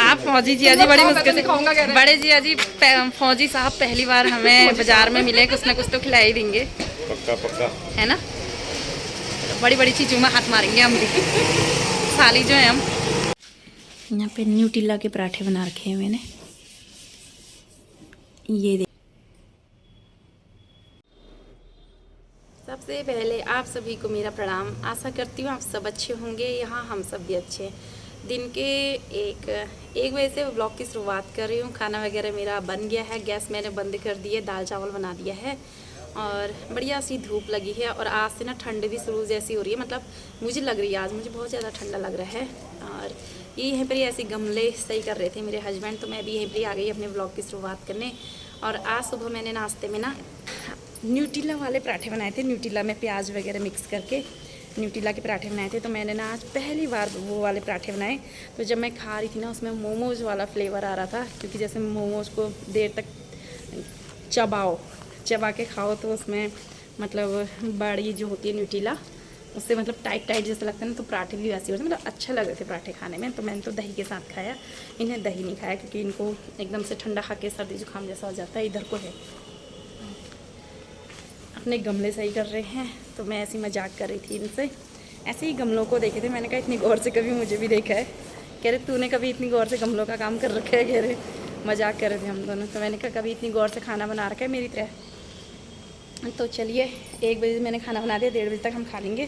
आप फौजी जिया जी बड़ी मुश्किल से, बड़े जिया जी फौजी साहब पहली बार हमें बाजार में मिले, कुछ ना कुछ तो खिला ही देंगे। पक्का पक्का है ना, बड़ी बड़ी चीज़ों में हाथ मारेंगे हम भी, साली जो है हम। यहाँ पे न्यूट्रिला के पराठे बना रखे हैं मैंने, ये देख। सबसे पहले आप सभी को मेरा प्रणाम। आशा करती हूँ आप सब अच्छे होंगे, यहाँ हम सब भी अच्छे हैं। दिन के एक बजे से ब्लॉग की शुरुआत कर रही हूँ। खाना वगैरह मेरा बन गया है, गैस मैंने बंद कर दी है, दाल चावल बना दिया है और बढ़िया सी धूप लगी है। और आज से ना ठंड भी शुरू जैसी हो रही है, मतलब मुझे लग रही है आज मुझे बहुत ज़्यादा ठंडा लग रहा है। और ये यहीं पर ऐसे गमले सही कर रहे थे मेरे हस्बैंड, तो मैं भी यहीं पर आ गई अपने ब्लॉग की शुरुआत करने। और आज सुबह मैंने नाश्ते में ना न्यूट्रिला वाले पराठे बनाए थे, न्यूट्रिला में प्याज वगैरह मिक्स करके न्यूट्रिला के पराठे बनाए थे। तो मैंने ना आज पहली बार वो वाले पराठे बनाए। तो जब मैं खा रही थी ना, उसमें मोमोज़ वाला फ्लेवर आ रहा था, क्योंकि जैसे मोमोज़ को देर तक चबा के खाओ तो उसमें मतलब बड़ी जो होती है न्यूट्रिला, उससे मतलब टाइट जैसा लगता है ना, तो पराठे भी वैसे होते हैं, मतलब अच्छे लग रहे थे पराठे खाने में। तो मैंने तो दही के साथ खाया, इन्हें दही नहीं खाया क्योंकि इनको एकदम से ठंडा खा के सर्दी जुकाम जैसा हो जाता है। इधर को है अपने गमले सही कर रहे हैं, तो मैं ऐसी मजाक कर रही थी इनसे। ऐसे ही गमलों को देखे थे, मैंने कहा इतनी गौर से कभी मुझे भी देखा है। कह रहे तूने कभी इतनी गौर से गमलों का काम कर रखा है? कह रहे मजाक कर रहे थे हम दोनों। तो मैंने कहा कभी इतनी गौर से खाना बना रखा है मेरी तरह। तो चलिए 1 बजे मैंने खाना बना दिया, 1:30 बजे तक हम खा लेंगे,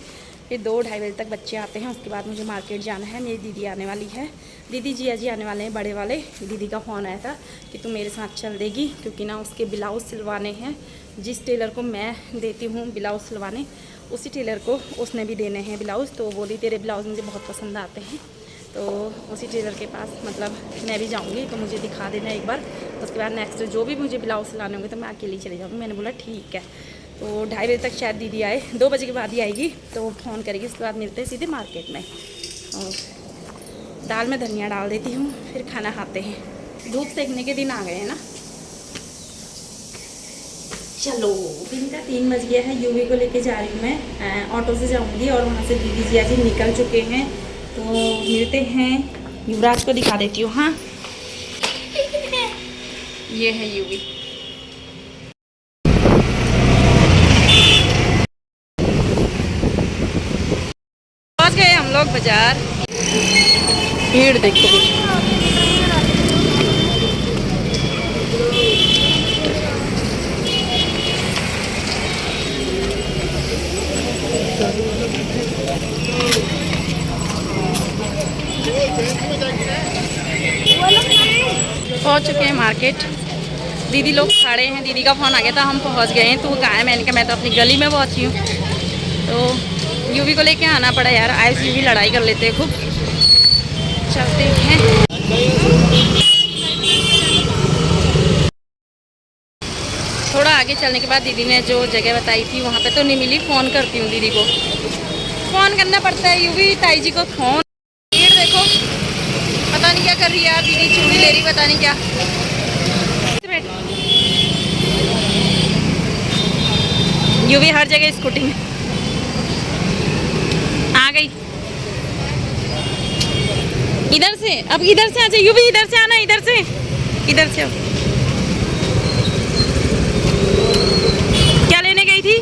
फिर 2-2:30 बजे तक बच्चे आते हैं। उसके बाद मुझे मार्केट जाना है, मेरी दीदी आने वाली है, दीदी जिया जी आने वाले हैं बड़े वाले। दीदी का फ़ोन आया था कि तू मेरे साथ चल देगी, क्योंकि ना उसके ब्लाउज़ सिलवाने हैं। जिस टेलर को मैं देती हूँ ब्लाउज़ सिलवाने, उसी टेलर को उसने भी देने हैं ब्लाउज़। तो बोली तेरे ब्लाउज़ मुझे बहुत पसंद आते हैं, तो उसी टेलर के पास मतलब मैं भी जाऊँगी, तो मुझे दिखा देना एक बार। उसके बाद नेक्स्ट जो भी मुझे ब्लाउज़ सिलाने होंगे तो मैं अकेली चली जाऊँगी। मैंने बोला ठीक है। तो 2:30 बजे तक शायद दीदी आए, 2 बजे के बाद ही आएगी, तो वो फ़ोन करेगी। उसके बाद मिलते हैं सीधे मार्केट में। और दाल में धनिया डाल देती हूँ, फिर खाना खाते हैं। धूप सेकने के दिन आ गए हैं ना। चलो दिन का 3 बज गया है, यूवी को लेके जा रही हूँ मैं, ऑटो से जाऊँगी। और वहाँ से दीदी जिया जी निकल चुके हैं, तो मिलते हैं। युवराज को दिखा देती हूँ। हाँ ये है यूवी। पहुँच गए हम लोग बाजार। भीड़ देखो, पहुँच चुके हैं मार्केट। दीदी लोग खड़े हैं, दीदी का फ़ोन आ गया था, हम पहुँच गए हैं। तो वो कहाँ है? मैंने कहा मैं तो अपनी गली में पहुँची हूँ। तो यूवी को लेके आना पड़ा यार, आइस यूवी लड़ाई कर लेते हैं खूब। चलते हैं। थोड़ा आगे चलने के बाद दीदी ने जो जगह बताई थी वहाँ पे तो नहीं मिली। फ़ोन करती हूँ दीदी को, फ़ोन करना पड़ता है यूवी ताई जी को फ़ोन। भीड़ देखो, पता नहीं क्या कर रही है यार दीदी, चूड़ी ले रही पता नहीं क्या। यूवी हर जगह स्कूटी में आ गई। इधर से, अब इधर से आ जाए यूवी, इधर से आना, इधर से आओ। क्या लेने गई थी?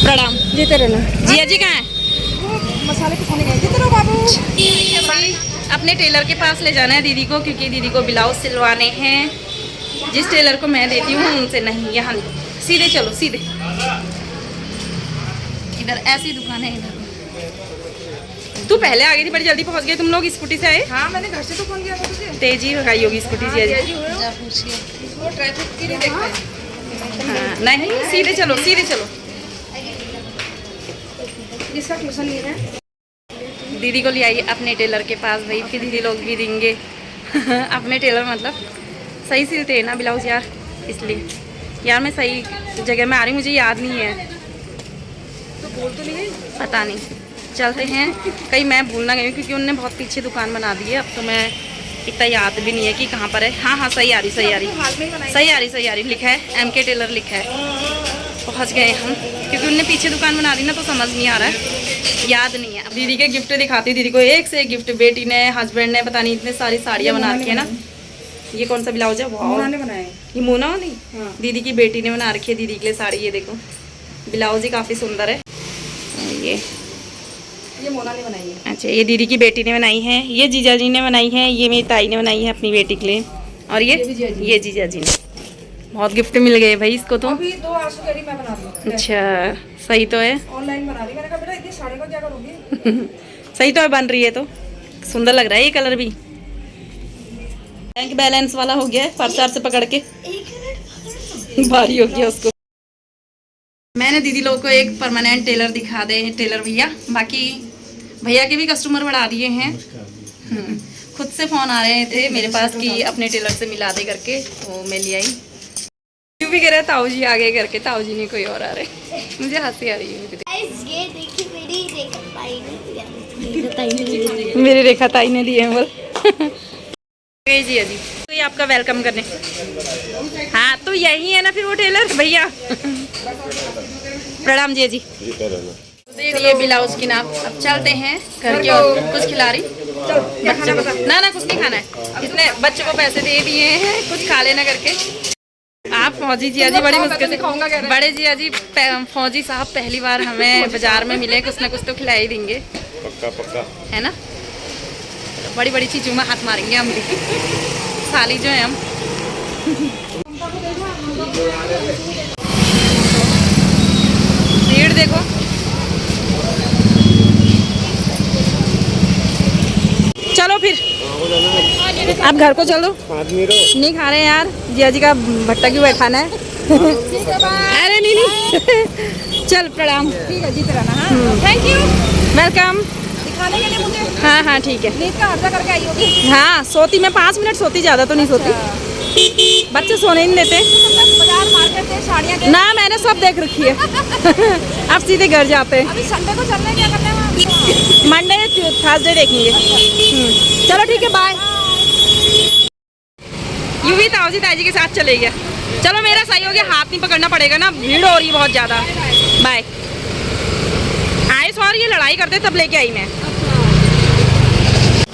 प्रणाम। जीते रहना। जिया जी कहाँ है? मसाले पिसाने गए थे तेरे बाबू। अपने टेलर के पास ले जाना है दीदी को, क्योंकि दीदी को ब्लाउज सिलवाने हैं। जिस टेलर को मैं देती हूँ उनसे नहीं, यहाँ सीधे चलो, सीधे इधर ऐसी दुकान है। इधर तू पहले आ गई थी, बड़ी जल्दी पहुँच गए तुम लोग। स्कूटी से आए? हाँ मैंने घर से तो फोन किया था तुझे। तेजी लगाई होगी स्कूटी से। वो ट्रैफिक की नहीं देखते। हाँ नहीं, सीधे चलो, सीधे चलो। जिसका ट्यूशन नहीं है दीदी को ले आई अपने टेलर के पास भाई, फिर दीदी लोग भी देंगे। अपने टेलर मतलब सही सिलते हैं ना ब्लाउज यार, इसलिए यार मैं सही जगह में आ रही हूँ, मुझे याद नहीं है। तो बोल तो नहीं, पता नहीं, चलते हैं। कहीं मैं भूल ना गई, क्योंकि उनने बहुत पीछे दुकान बना दी है। अब तो मैं इतना याद भी नहीं है कि कहाँ पर है। हाँ सही आ रही, लिखा है MK टेलर लिखा है। पहुँच गए हम। क्योंकि उनने पीछे दुकान बना दी ना तो समझ नहीं आ रहा है, याद नहीं है। अब दीदी के गिफ्ट दिखाती हूँ दीदी को, एक से एक गिफ्ट। बेटी ने, हस्बैंड ने, पता नहीं इतने सारी साड़ियाँ बना रखी है ना। ये कौन सा ब्लाउज है? मोना ने बनाया है। ये मोना वाली हाँ। दीदी की बेटी ने बना रखी है दीदी के लिए साड़ी। ये देखो ब्लाउज ही काफ़ी सुंदर है। ये मोना ने बनाई है। अच्छा, ये दीदी की बेटी ने बनाई है, ये जीजा जी ने बनाई है, ये मेरी ताई ने बनाई है अपनी बेटी के लिए, और ये जीजा जी ने। बहुत गिफ्ट मिल गए भाई इसको तो। अभी 2 आंसू करी मैं बना दूँ। अच्छा, सही तो है। ऑनलाइन बना रही, मैंने कहा बेटा इतनी साड़ी का क्या करूँगी। सही तो है, बन रही है तो सुंदर लग रहा है ये कलर भी। बैंक बैलेंस वाला हो गया है, परसार से पकड़ के भारी हो गया उसको। मैंने दीदी लोग को एक परमानेंट टेलर दिखा दे, टेलर भैया। बाकी भैया के भी कस्टमर बढ़ा दिए हैं। खुद से फ़ोन आ रहे थे मेरे पास कि अपने टेलर से मिला दे करके, तो मैं ले आई। क्यों भी कह रहे ताऊ जी आगे करके, ताऊ जी नहीं कोई और आ रहे। मुझे हंसी आ रही है। ये देखिए मेरी रेखा मेरी रेखा ताई ने दिए हैं बोल। जी जी, तो ये आपका वेलकम करने। हाँ तो यही है ना फिर वो टेलर भैया। प्रणाम जी जी। दे दिए ब्लाउज की नाप। अब चलते हैं घर की ओर। कुछ खिला रही बच्चे को? ना कुछ नहीं खाना है, इसने बच्चे को पैसे दे दिए हैं, कुछ खा लेना करके। आप फौजी जिया जी बड़ी मुश्किल से, बड़े जिया जी फौजी साहब पहली बार हमें बाजार में मिले, कुछ ना कुछ तो खिला ही देंगे। पक्का है ना। बड़ी बड़ी चीजों में हाथ मारेंगे हम भी, साली जो है हम। भीड़ देखो। चलो फिर आप घर को चलो। नहीं खा रहे यार, जिया जी का भट्टा क्यों बैठाना है। अरे नहीं चल प्रणाम। ठीक है, जीत रहना। हाँ थैंक यू, वेलकम। दिखाने के लिए मुझे हाँ ठीक है। नींद का हर्जा करके आई होगी। हाँ सोती मैं 5 मिनट सोती, ज़्यादा तो नहीं सोती। बच्चे सोने नहीं देते। बाजार मार्केट से साड़ियाँ देख। ना मैंने सब देख रखी है। अब सीधे घर जाते हैं। अभी संडे को चलना है, क्या करना है वहाँ? मंडे थर्सडे देखेंगे। चलो ठीक है, बाय। यूं भी ताऊ जी ताई जी के साथ चले गया। चलो मेरा सही हो गया, हाथ नहीं पकड़ना पड़ेगा ना, भीड़ हो रही है बहुत ज़्यादा। बाय। आए सॉरी, ये लड़ाई करते तब लेके आई मैं।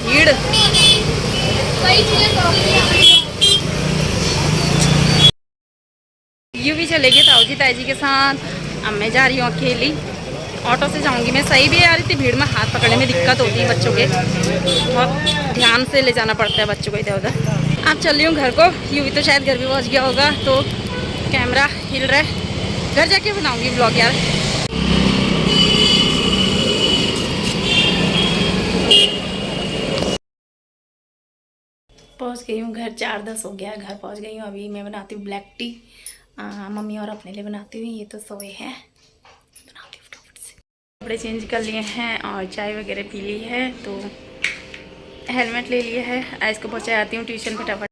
भीड़ यूं भी चले गए ताऊ जी ताई जी के साथ। अब मैं जा रही हूँ अकेली, ऑटो से जाऊंगी मैं। सही भी यार, इतनी भीड़ में हाथ पकड़ने में दिक्कत होती है बच्चों के, बहुत ध्यान से ले जाना पड़ता है बच्चों को इधर उधर। अब चल रही हूँ घर को। यूं भी तो शायद घर भी पहुँच गया होगा, तो कैमरा हिल रहा है। घर जाके बनाऊंगी ब्लॉग यार। पहुँच गई हूँ घर, 4:10 हो गया, घर पहुँच गई हूँ। अभी मैं बनाती हूँ ब्लैक टी, मम्मी और अपने लिए बनाती हूँ। ये तो सोए हैं, बनाती हूँ फटाफट से। कपड़े चेंज कर लिए हैं और चाय वगैरह पी ली है, तो हेलमेट ले लिया है। आज को पहुँचा आती हूँ ट्यूशन फटाफट।